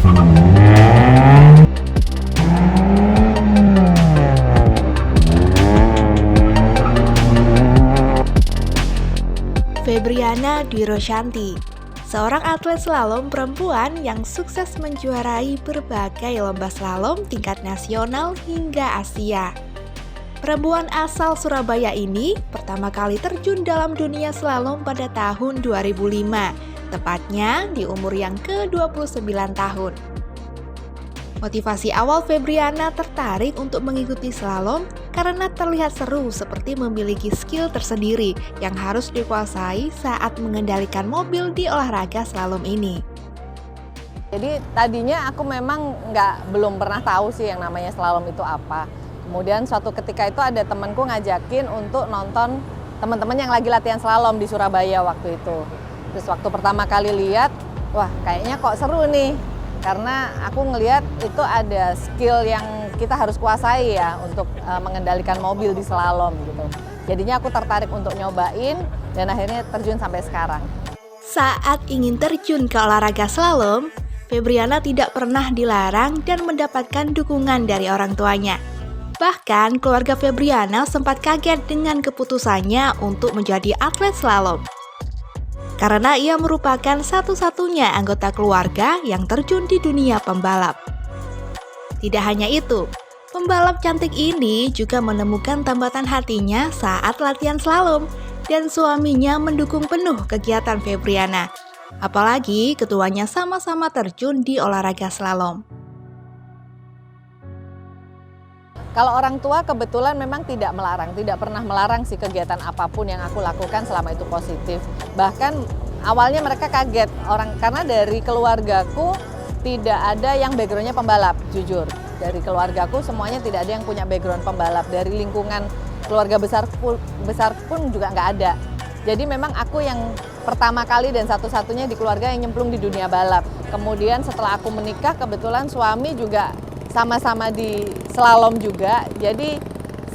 Febriana Dwi Rosyanti, seorang atlet slalom perempuan yang sukses menjuarai berbagai lomba slalom tingkat nasional hingga Asia. Perempuan asal Surabaya ini pertama kali terjun dalam dunia slalom pada tahun 2005, tepatnya di umur yang ke-29 tahun. Motivasi awal Febriana tertarik untuk mengikuti slalom karena terlihat seru seperti memiliki skill tersendiri yang harus dikuasai saat mengendalikan mobil di olahraga slalom ini. Jadi tadinya aku memang belum pernah tahu sih yang namanya slalom itu apa. Kemudian suatu ketika itu ada temanku ngajakin untuk nonton teman-teman yang lagi latihan slalom di Surabaya waktu itu. Terus waktu pertama kali lihat, wah kayaknya kok seru nih. Karena aku ngelihat itu ada skill yang kita harus kuasai ya untuk mengendalikan mobil di slalom gitu. Jadinya aku tertarik untuk nyobain dan akhirnya terjun sampai sekarang. Saat ingin terjun ke olahraga slalom, Febriana tidak pernah dilarang dan mendapatkan dukungan dari orang tuanya. Bahkan keluarga Febriana sempat kaget dengan keputusannya untuk menjadi atlet slalom. Karena ia merupakan satu-satunya anggota keluarga yang terjun di dunia pembalap. Tidak hanya itu, pembalap cantik ini juga menemukan tambatan hatinya saat latihan slalom dan suaminya mendukung penuh kegiatan Febriana. Apalagi keduanya sama-sama terjun di olahraga slalom. Kalau orang tua kebetulan memang tidak pernah melarang sih kegiatan apapun yang aku lakukan selama itu positif. Bahkan awalnya mereka kaget karena dari keluargaku tidak ada yang backgroundnya pembalap, jujur. Dari keluargaku semuanya tidak ada yang punya background pembalap. Dari lingkungan keluarga besar pun juga nggak ada. Jadi memang aku yang pertama kali dan satu-satunya di keluarga yang nyemplung di dunia balap. Kemudian setelah aku menikah kebetulan suami juga sama-sama di slalom juga, jadi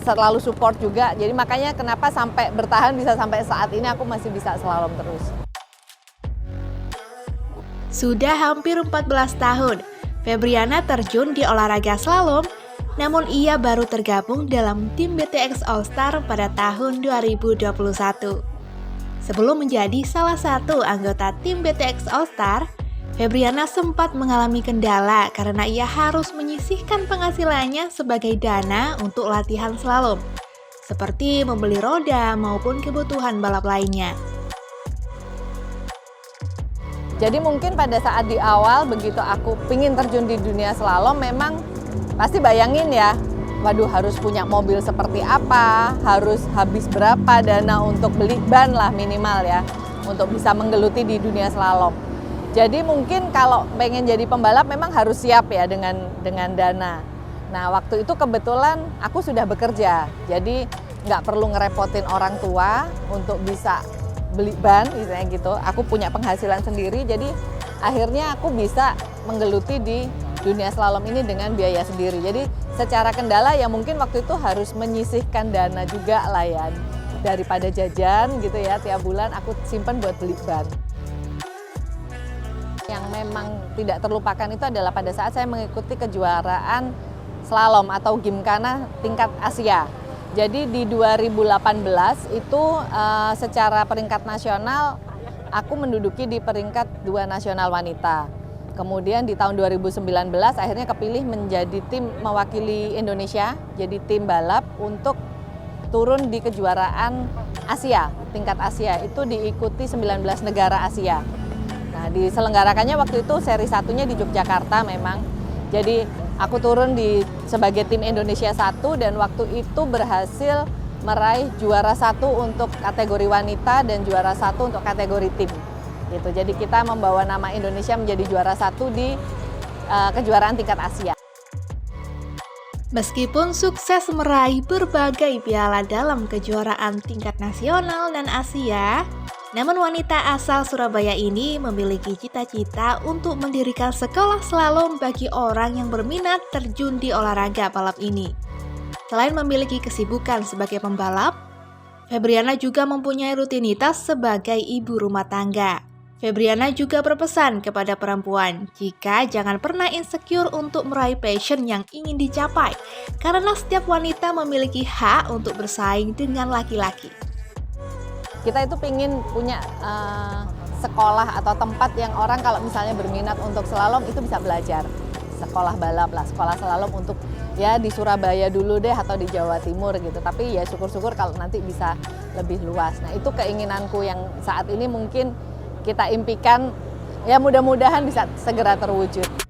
selalu support juga. Jadi makanya kenapa sampai bertahan bisa sampai saat ini aku masih bisa slalom terus. Sudah hampir 14 tahun, Febriana terjun di olahraga slalom, namun ia baru tergabung dalam tim BTX All Star pada tahun 2021. Sebelum menjadi salah satu anggota tim BTX All Star, Febriana sempat mengalami kendala karena ia harus menyisihkan penghasilannya sebagai dana untuk latihan slalom, seperti membeli roda maupun kebutuhan balap lainnya. Jadi mungkin pada saat di awal begitu aku pingin terjun di dunia slalom memang pasti bayangin ya, waduh harus punya mobil seperti apa, harus habis berapa dana untuk beli ban lah minimal ya, untuk bisa menggeluti di dunia slalom. Jadi mungkin kalau pengen jadi pembalap memang harus siap ya dengan dana. Nah waktu itu kebetulan aku sudah bekerja, jadi nggak perlu ngerepotin orang tua untuk bisa beli ban, misalnya gitu. Aku punya penghasilan sendiri, jadi akhirnya aku bisa menggeluti di dunia slalom ini dengan biaya sendiri. Jadi secara kendala ya mungkin waktu itu harus menyisihkan dana juga lah ya, daripada jajan gitu ya tiap bulan aku simpan buat beli ban. Yang memang tidak terlupakan itu adalah pada saat saya mengikuti kejuaraan slalom atau Gymkhana tingkat Asia. Jadi di 2018 itu secara peringkat nasional aku menduduki di peringkat 2 nasional wanita. Kemudian di tahun 2019 akhirnya kepilih menjadi tim mewakili Indonesia, jadi tim balap untuk turun di kejuaraan Asia, tingkat Asia. Itu diikuti 19 negara Asia. Nah, diselenggarakannya waktu itu seri satunya di Yogyakarta memang. Jadi aku turun sebagai tim Indonesia 1 dan waktu itu berhasil meraih juara 1 untuk kategori wanita dan juara 1 untuk kategori tim. Gitu. Jadi kita membawa nama Indonesia menjadi juara 1 di kejuaraan tingkat Asia. Meskipun sukses meraih berbagai piala dalam kejuaraan tingkat nasional dan Asia, namun wanita asal Surabaya ini memiliki cita-cita untuk mendirikan sekolah slalom bagi orang yang berminat terjun di olahraga balap ini. Selain memiliki kesibukan sebagai pembalap, Febriana juga mempunyai rutinitas sebagai ibu rumah tangga. Febriana juga berpesan kepada perempuan jika jangan pernah insecure untuk meraih passion yang ingin dicapai, karena setiap wanita memiliki hak untuk bersaing dengan laki-laki. Kita itu pingin punya sekolah atau tempat yang orang kalau misalnya berminat untuk slalom itu bisa belajar. Sekolah balap lah, sekolah slalom untuk ya di Surabaya dulu deh atau di Jawa Timur gitu. Tapi ya syukur-syukur kalau nanti bisa lebih luas. Nah itu keinginanku yang saat ini mungkin kita impikan, ya mudah-mudahan bisa segera terwujud.